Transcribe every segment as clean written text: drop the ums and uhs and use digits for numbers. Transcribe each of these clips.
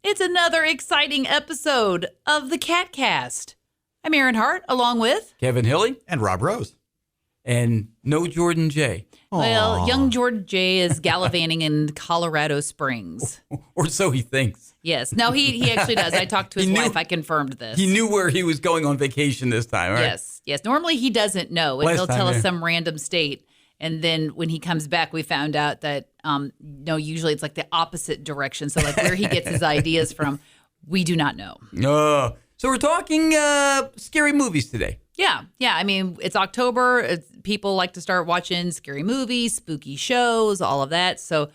It's another exciting episode of the KATcast. I'm Erin Hart, along with Kevin Hilley and Robb Rose. And no Jordan J. Well, young Jordan J is gallivanting in Colorado Springs. Or so he thinks. Yes. No, he actually does. I talked to his wife. I confirmed this. He knew where he was going on vacation this time, right? Yes. Yes. Normally he doesn't know. And Last he'll time, tell us yeah. some random state. And then when he comes back, we found out that, no, usually it's like the opposite direction. So like where he gets his ideas from, we do not know. So we're talking scary movies today. Yeah. Yeah. I mean, it's October. People like to start watching scary movies, spooky shows, all of that. So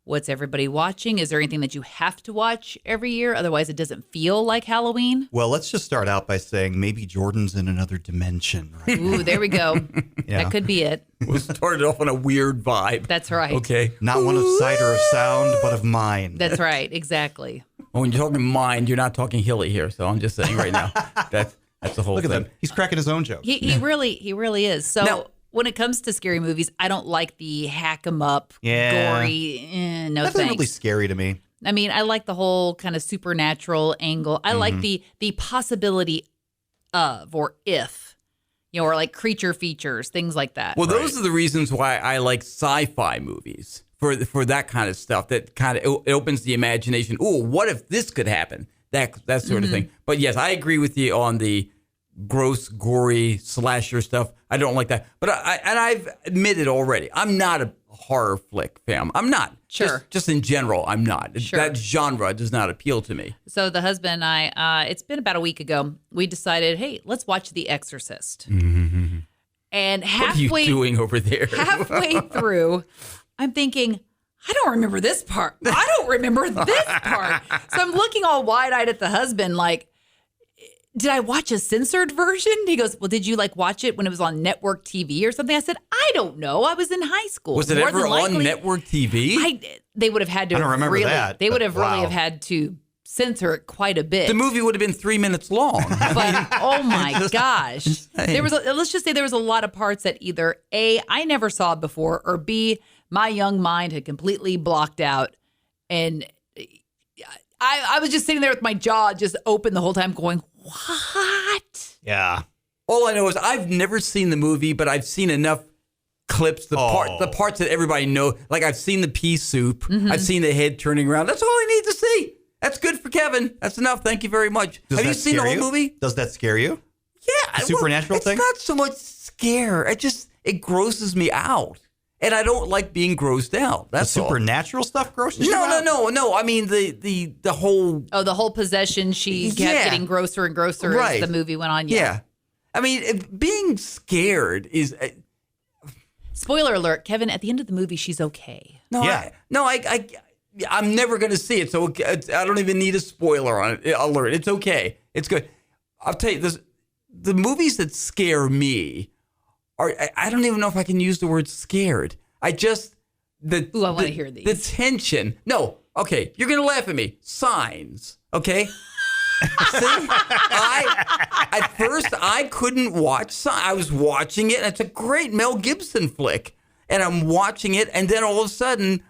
what's everybody watching? Is there anything that you have to watch every year? Otherwise, it doesn't feel like Halloween. Well, let's just start out by saying maybe Jordan's in another dimension. Right? Ooh, there we go. Yeah. That could be it. We'll start it off on a weird vibe. That's right. Okay. Not one of sight or of sound, but of mind. That's right. Exactly. Well, when you're talking mind, you're not talking Hilley here. So I'm just saying right now. That's the whole Look thing. at that. He's cracking his own joke. He really is. So Now- when it comes to scary movies, I don't like the hack 'em up, gory. No That's thanks. really scary to me. I mean, I like the whole kind of supernatural angle. I like the possibility of or if, or like creature features, things like that. Well, those are the reasons why I like sci-fi movies for that kind of stuff. That kind of it opens the imagination. Ooh, what if this could happen? That sort of thing. But yes, I agree with you on the gross, gory slasher stuff. I don't like that. But I've admitted already, I'm not a horror flick fan. I'm not. Sure. Just in general, I'm not. Sure. That genre does not appeal to me. So the husband and I, it's been about a week ago, we decided, hey, let's watch The Exorcist. And What are you doing over there? halfway through, I'm thinking, I don't remember this part. I don't remember this part. So I'm looking all wide-eyed at the husband like, did I watch a censored version? He goes, well, did you like watch it when it was on network TV or something? I said, I don't know. I was in high school. Was it More ever than likely, on network TV? They would have had to. I don't remember that, They would but have really wow. have had to censor it quite a bit. The movie would have been 3 minutes long. But oh my gosh, saying. let's just say there was a lot of parts that either A, I never saw before, or B, my young mind had completely blocked out, and I was just sitting there with my jaw just open the whole time, going, "What?" Yeah. All I know is I've never seen the movie, but I've seen enough clips, the parts that everybody know. Like I've seen the pea soup. I've seen the head turning around. That's all I need to see. That's good for Kevin. That's enough. Thank you very much. Does Have you that seen the scare whole you? movie? Does that scare you? Yeah. The supernatural thing? It's not so much scare. It grosses me out. And I don't like being grossed out. That's The all. supernatural stuff grosses you out? No. I mean the whole. Oh, the whole possession. She kept Yeah. getting grosser and grosser Right. as the movie went on. Yeah. I mean, being scared is. Spoiler alert, Kevin. At the end of the movie, she's okay. No, Yeah. I'm never going to see it, so I don't even need a spoiler on it. Alert. It's okay. It's good. I'll tell you this: the movies that scare me are. I don't even know if I can use the word scared. I want to hear these. The tension. No. Okay, you're going to laugh at me. Signs. Okay. See, at first I couldn't watch. I was watching it, and it's a great Mel Gibson flick, and I'm watching it, and then all of a sudden,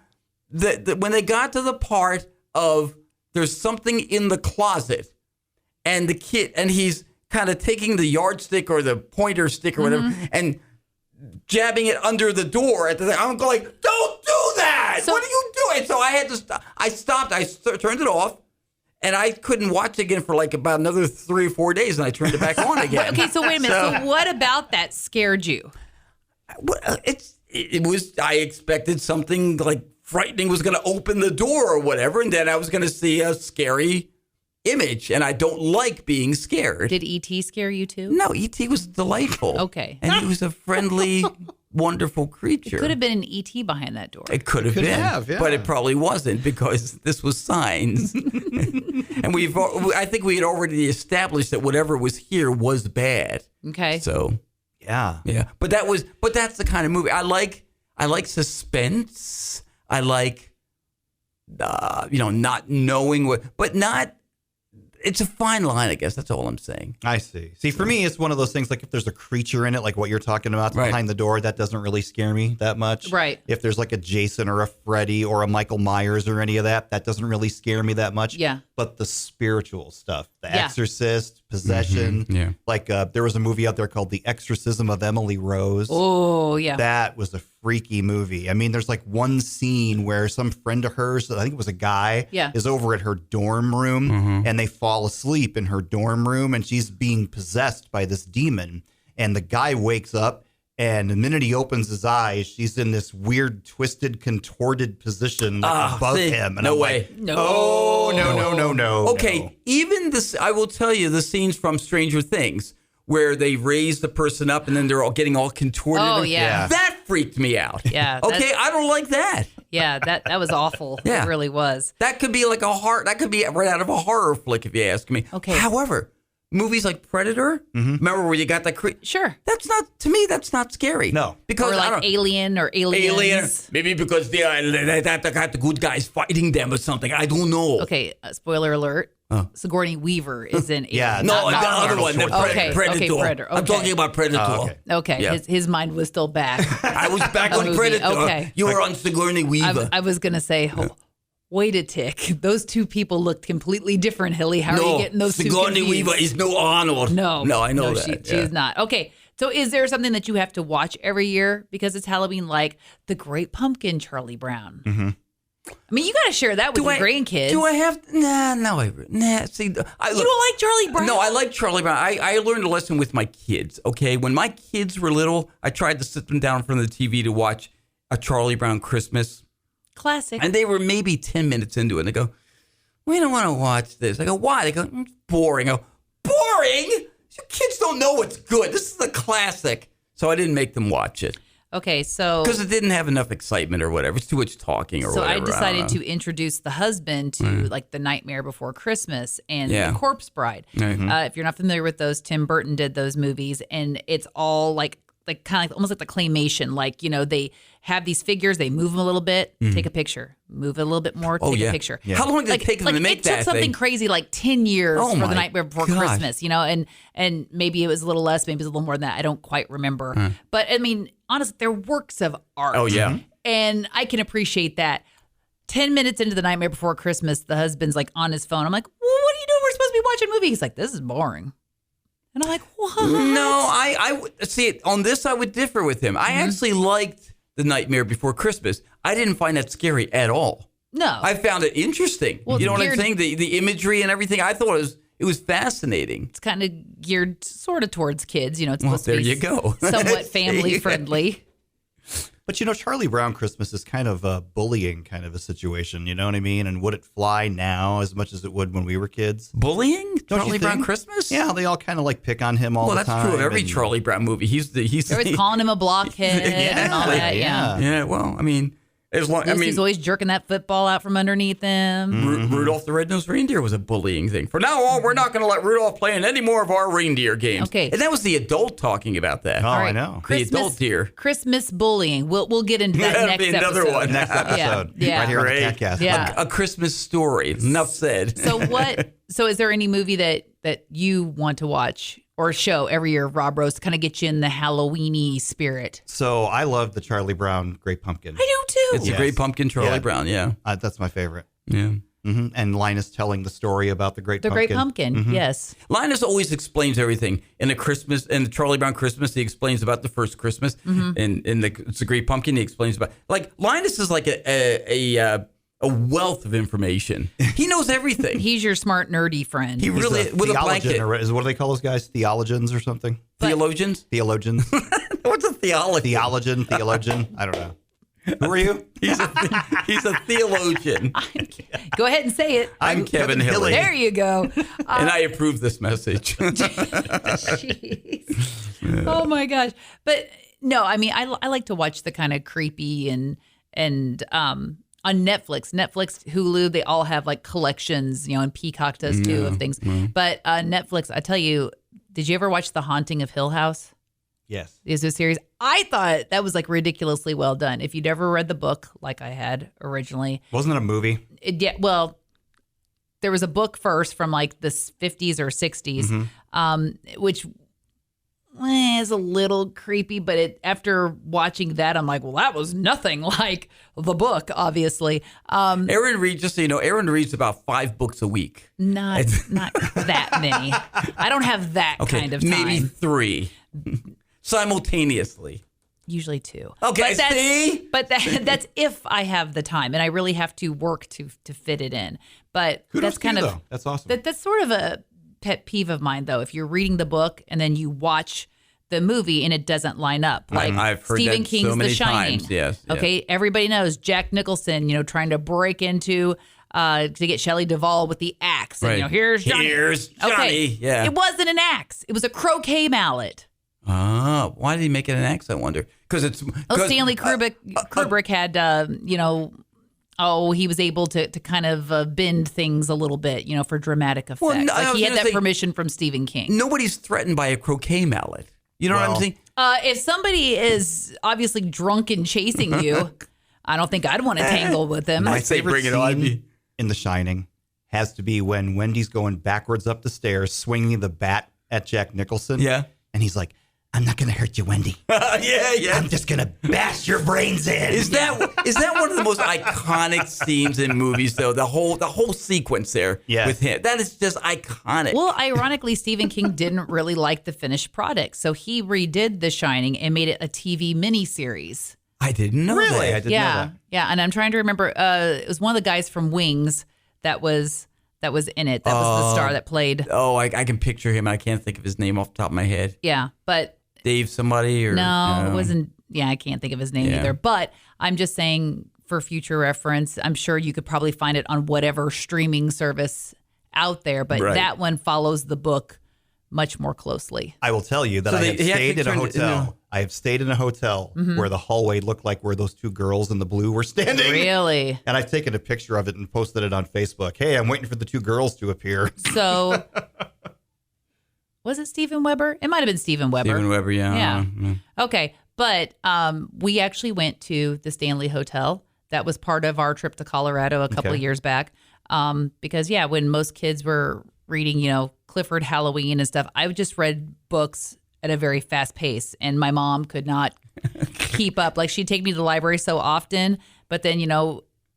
when they got to the part of there's something in the closet, and the kid, and he's kind of taking the yardstick or the pointer stick or whatever, and jabbing it under the door at the thing. I'm going, don't do that. So- What are you doing? So I had to stop. I stopped. I turned it off. And I couldn't watch it again for like about another 3 or 4 days, and I turned it back on again. Okay, so wait a minute. So what about that scared you? It was. I expected something like frightening was going to open the door or whatever, and then I was going to see a scary image, and I don't like being scared. Did E.T. scare you too? No, E.T. was delightful. Okay. And he was a friendly, wonderful creature. Could have been an E.T. behind that door. It could have Could been, have, yeah. but it probably wasn't because this was Signs, and I think we had already established that whatever was here was bad. Okay. So Yeah. but that's the kind of movie I like. I like suspense. I like, not knowing what, but not. It's a fine line, I guess. That's all I'm saying. I see. See, for me, it's one of those things like if there's a creature in it, like what you're talking about Right. behind the door, that doesn't really scare me that much. Right. If there's like a Jason or a Freddy or a Michael Myers or any of that, that doesn't really scare me that much. Yeah. but the spiritual stuff, The Yeah. Exorcist, Possession. Yeah. Like there was a movie out there called The Exorcism of Emily Rose. Oh, yeah. That was a freaky movie. I mean, there's like one scene where some friend of hers, I think it was a guy, Yeah. is over at her dorm room and they fall asleep in her dorm room and she's being possessed by this demon. And the guy wakes up and the minute he opens his eyes, she's in this weird, twisted, contorted position like, above him. And no I'm way. like, No. oh, no. Okay, no. even this, I will tell you, the scenes from Stranger Things where they raise the person up and then they're all getting all contorted. Oh, yeah. That freaked me out. Yeah, Okay, I don't like that. Yeah, that was awful. Yeah. It really was. That could be like that could be right out of a horror flick if you ask me. Okay. However, movies like Predator, remember where you got that? Sure. That's not, to me, that's not scary. No. Because Or I like don't, Alien or Aliens. Alien, maybe because they got the good guys fighting them or something. I don't know. Okay, spoiler alert. Sigourney Weaver is in Alien. Yeah, No, Not the other Arnold one, the Schwarzenegger. Okay, Predator. Predator, I'm okay. talking about Predator. Oh, okay. Okay, Yeah. his mind was still back. I was back on movie. Predator. Okay. You were on Sigourney Weaver. I was going to say, wait a tick. Those two people looked completely different, Hilley. How are you getting those two Sigourney confused? Weaver is no Arnold. No. No, I know no, that. She is not. Okay. So is there something that you have to watch every year because it's Halloween, like The Great Pumpkin, Charlie Brown? Mm-hmm. I mean, you got to share that with your grandkids. Do I have? Nah. See, You don't like Charlie Brown? No, I like Charlie Brown. I learned a lesson with my kids. Okay, when my kids were little, I tried to sit them down in front of the TV to watch A Charlie Brown Christmas, Classic. and they were maybe 10 minutes into it. And they go, "We don't want to watch this." I go, "Why?" They go, "It's boring." I go, "Boring? You kids don't know what's good. This is a classic." So I didn't make them watch it. Okay, so Because it didn't have enough excitement or whatever. It's too much talking or so whatever. I decided don't know. to introduce the husband to like The Nightmare Before Christmas and Yeah. The Corpse Bride. If you're not familiar with those, Tim Burton did those movies, and it's all like kind of like, almost like the claymation. Like, you know, they have these figures, they move them a little bit, take a picture, move it a little bit more, take a picture. How long did it take them to make it that took something thing? crazy like 10 years Oh for The my Nightmare Before gosh. Christmas, you know, and maybe it was a little less, maybe it was a little more than that. I don't quite remember. But I mean, honestly, they're works of art. Oh, yeah. And I can appreciate that. 10 minutes into The Nightmare Before Christmas, the husband's like on his phone. I'm like, well, what are you doing? We're supposed to be watching a movie. He's like, this is boring. And I'm like, what? No, I would see on this. I would differ with him. I actually liked The Nightmare Before Christmas. I didn't find that scary at all. No. I found it interesting. Well, you know what I'm geared- saying? The imagery and everything. I thought it was fascinating. It's kind of geared sort of towards kids. You know, it's Well, supposed to there be you go. somewhat family friendly. But, you know, Charlie Brown Christmas is kind of a bullying kind of a situation. You know what I mean? And would it fly now as much as it would when we were kids? Bullying? Don't Charlie you Brown think? Every Yeah, they all kind of like pick on him all well, the that's time. true of every and- Charlie Brown movie. He's They're always calling him a blockhead and all that. Yeah. Yeah. Well, I mean, as long Lucy's always jerking that football out from underneath him. Rudolph the Red-Nosed Reindeer was a bullying thing. From now on, we're not going to let Rudolph play in any more of our reindeer games. Okay. And that was the adult talking about that. Oh, All right, I know. The adult deer. Christmas bullying. We'll get into that That'll next be another episode. one. Next episode. Yeah. Right here on the Great. KATcast. Yeah. A Christmas story. Enough said. So what? So is there any movie that you want to watch or show every year, Robb Rose, to kind of get you in the Halloweeny spirit? So I love the Charlie Brown Great Pumpkin. I do too. It's a Great Pumpkin, Charlie Yeah. Brown. Yeah. That's my favorite. Yeah. And Linus telling the story about the Great The Pumpkin. Great Pumpkin. Yes. Linus always explains everything. In the Charlie Brown Christmas, he explains about the first Christmas. And in It's a Great Pumpkin, he explains about, like, Linus is like a wealth of information. He knows everything. He's your smart, nerdy friend. He He's really, a with a theologian, blanket. or what do they call those guys? Theologians or something? Theologians? Theologians? What's a theology? Theologian? I don't know. Who are you? He's a theologian. Go ahead and say it. I'm Kevin Hilley. There you go. And I approve this message. Jeez. Oh my gosh. But no, I mean, I like to watch the kind of creepy and on Netflix, Hulu, they all have like collections, you know, and Peacock does too of things. But Netflix, I tell you, did you ever watch The Haunting of Hill House? Yes. Is a series. I thought that was like ridiculously well done. If you'd ever read the book, like I had originally, Wasn't it a movie? well, there was a book first from like the 50s or 60s, which is a little creepy, but after watching that, I'm like, well, that was nothing like the book, obviously. Erin reads, just so you know, Erin reads about 5 books a week. Not that many. I don't have that kind of time. Maybe 3 simultaneously. Usually 2. Okay, see? But that's if I have the time, and I really have to work to fit it in. But Kudos that's kind to you, of though. That's awesome. That's sort of a pet peeve of mine, though. If you're reading the book and then you watch the movie and it doesn't line up, like I've heard Stephen that King's so many The Shining. times. Yes. Okay, everybody knows Jack Nicholson, trying to break into to get Shelley Duvall with the axe. And, Right. here's Johnny. Here's Johnny. Okay. Yeah. It wasn't an axe. It was a croquet mallet. Oh, why did he make it an axe, I wonder? Because it's... Stanley Kubrick had, he was able to kind of bend things a little bit, for dramatic effect. Well, no, like he had that permission from Stephen King. Nobody's threatened by a croquet mallet. You know what I'm saying? If somebody is obviously drunk and chasing you, I don't think I'd want to tangle with them. My I'd say favorite bring it on. scene in The Shining has to be when Wendy's going backwards up the stairs, swinging the bat at Jack Nicholson. Yeah. And he's like, I'm not going to hurt you, Wendy. Yeah. I'm just going to bash your brains in. Is that one of the most iconic scenes in movies, though? The whole sequence there with him. That is just iconic. Well, ironically, Stephen King didn't really like the finished product, so he redid The Shining and made it a TV miniseries. I didn't know that. I didn't know that. Yeah, and I'm trying to remember. It was one of the guys from Wings that was in it. That was the star that played. Oh, I can picture him. I can't think of his name off the top of my head. Yeah, but Dave somebody or no, it wasn't. Yeah, I can't think of his name either. But I'm just saying for future reference, I'm sure you could probably find it on whatever streaming service out there. But that one follows the book much more closely. I will tell you that I have stayed in a hotel. I have stayed in a hotel where the hallway looked like where those 2 girls in the blue were standing. Really? And I've taken a picture of it and posted it on Facebook. Hey, I'm waiting for the 2 girls to appear. So, was it Steven Weber? It might have been Steven Weber. Steven Weber, yeah. Okay. But we actually went to the Stanley Hotel. That was part of our trip to Colorado a couple of years back. Because, when most kids were reading, Clifford Halloween and stuff, I just read books at a very fast pace. And my mom could not keep up. Like, she'd take me to the library so often. But then,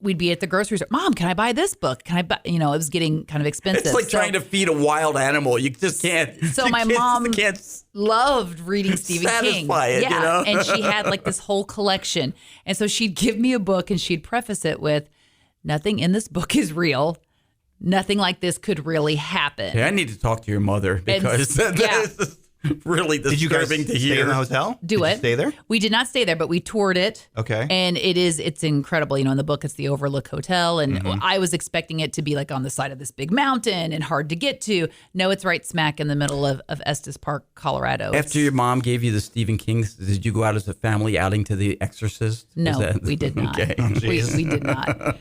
we'd be at the grocery store. Mom, can I buy this book? Can I buy, it was getting kind of expensive. It's like trying to feed a wild animal. You just can't. So my mom loved reading Stephen King. It, and she had like this whole collection. And so she'd give me a book and she'd preface it with, nothing in this book is real. Nothing like this could really happen. Hey, I need to talk to your mother because that is really disturbing Did you guys to stay hear. in the hotel? Did you stay there? We did not stay there, but we toured it. Okay. And it's incredible. In the book, it's the Overlook Hotel. And I was expecting it to be like on the side of this big mountain and hard to get to. No, it's right smack in the middle of Estes Park, Colorado. After your mom gave you the Stephen King, did you go out as a family outing to The Exorcist? No, we did not. Okay. We did not.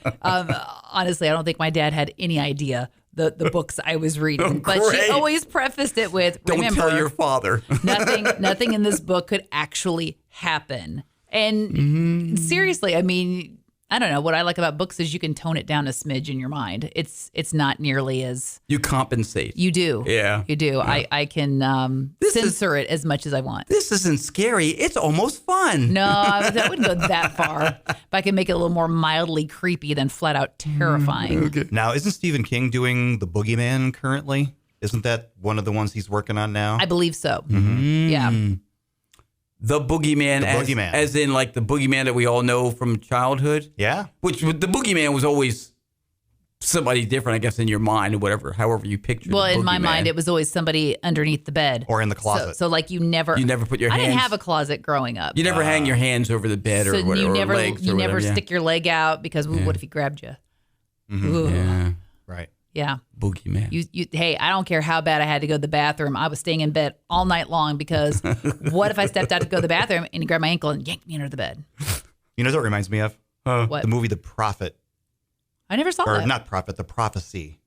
Honestly, I don't think my dad had any idea the books I was reading. But she always prefaced it with, Don't remember, tell your father. nothing in this book could actually happen. And seriously, I mean, I don't know. What I like about books is you can tone it down a smidge in your mind. It's not nearly as... You compensate. You do. Yeah. You do. Yeah. I can censor it as much as I want. This isn't scary. It's almost fun. No, that wouldn't go that far. But I can make it a little more mildly creepy than flat out terrifying. Okay. Now, isn't Stephen King doing The Boogeyman currently? Isn't that one of the ones he's working on now? I believe so. Yeah. The Boogeyman, as in like the Boogeyman that we all know from childhood. Yeah. Which the Boogeyman was always somebody different, I guess, in your mind or whatever, however you picture it. Well, in my mind, it was always somebody underneath the bed. Or in the closet. So like you never put your hands. I didn't have a closet growing up. You never hang your hands over the bed or whatever. You never stick your leg out because what if he grabbed you? Yeah. Right. Yeah. Boogeyman. Hey, I don't care how bad I had to go to the bathroom. I was staying in bed all night long because what if I stepped out to go to the bathroom and he grabbed my ankle and yanked me under the bed? You know what it reminds me of? What? The movie The Prophet. I never saw that. Or not Prophet, The Prophecy.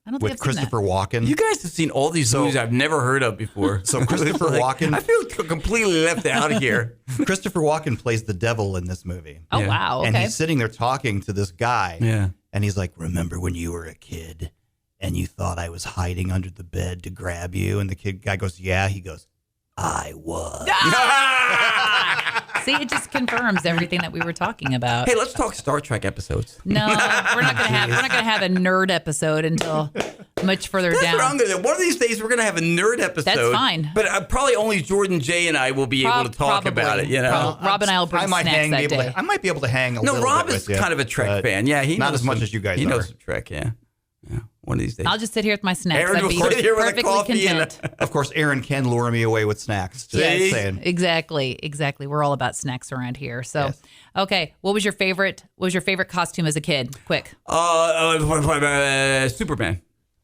I don't think with Christopher Walken. You guys have seen all these movies I've never heard of before. So Christopher Walken. I feel completely left out here. Christopher Walken plays the devil in this movie. Oh, wow. Okay. And he's sitting there talking to this guy. Yeah. And he's like, remember when you were a kid and you thought I was hiding under the bed to grab you? And the guy goes, yeah. He goes, I was. See, it just confirms everything that we were talking about. Hey, let's talk Star Trek episodes. No, we're not gonna have a nerd episode until much further That's down. what I'm going to do. One of these days, we're going to have a nerd episode. That's fine. But probably only Jordan, Jay, and I will be able to talk about it, you know? Rob and I will bring snacks that day. I might be able to hang a little bit Rob with is you, kind of a Trek fan. Yeah, he not knows as much some- as you guys He are. knows some Trek, yeah. One of these days. I'll just sit here with my snacks. Erin I'd will be sit here with a perfectly coffee and content. Of course, Erin can lure me away with snacks. Just See? saying. Exactly. We're all about snacks around here. So, Yes. okay, what was your favorite costume as a kid? Quick. Superman.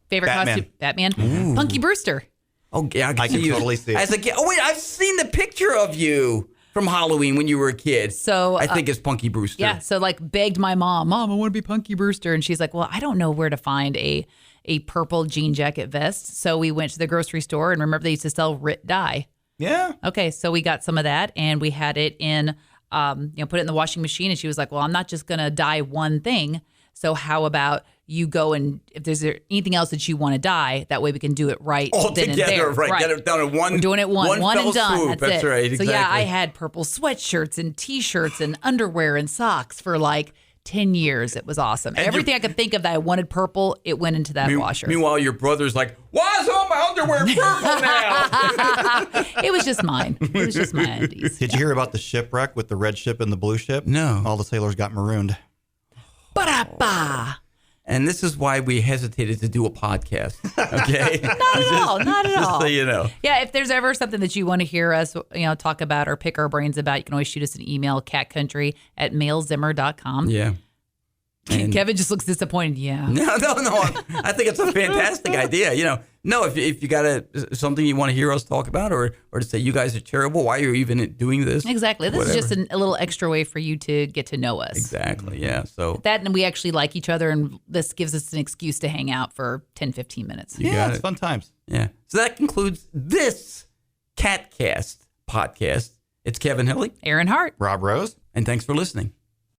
Favorite Batman. costume? Batman. Punky Brewster. Oh, yeah, I can totally see it. As a kid. Oh, wait, I've seen the picture of you from Halloween when you were a kid. So, I think it's Punky Brewster. Yeah, so like begged my mom, I want to be Punky Brewster. And she's like, well, I don't know where to find a purple jean jacket vest. So we went to the grocery store and remember they used to sell Rit dye. Yeah. Okay, so we got some of that and we had it in, put it in the washing machine. And she was like, well, I'm not just going to dye one thing. So how about you go and if there's anything else that you want to dye, that way we can do it right All then and together, there. right. Get it done in one. We're doing it one fell and done. swoop. That's it. right. So Exactly. yeah, I had purple sweatshirts and T-shirts and underwear and socks for like 10 years. It was awesome. And Everything I could think of that I wanted purple, it went into that washer. Meanwhile, your brother's like, why is all my underwear purple now? It was just mine. It was just my undies. Did you hear about the shipwreck with the red ship and the blue ship? No. All the sailors got marooned. Ba-da-ba. And this is why we hesitated to do a podcast. Okay? Not at all. Not at Just all. so you know. Yeah, if there's ever something that you want to hear us, talk about or pick our brains about, you can always shoot us an email, catcountry@mailzimmer.com. Yeah. And- Kevin just looks disappointed. Yeah. No. I think it's a fantastic idea. If you got something you want to hear us talk about or to say you guys are terrible, why are you even doing this? Exactly. This Whatever. is just a little extra way for you to get to know us. Exactly. Yeah. So That and we actually like each other, and this gives us an excuse to hang out for 10, 15 minutes. You Yeah, got it's it. fun times. Yeah. So that concludes this KATcast podcast. It's Kevin Hilley, Erin Hart. Robb Rose. and thanks for listening.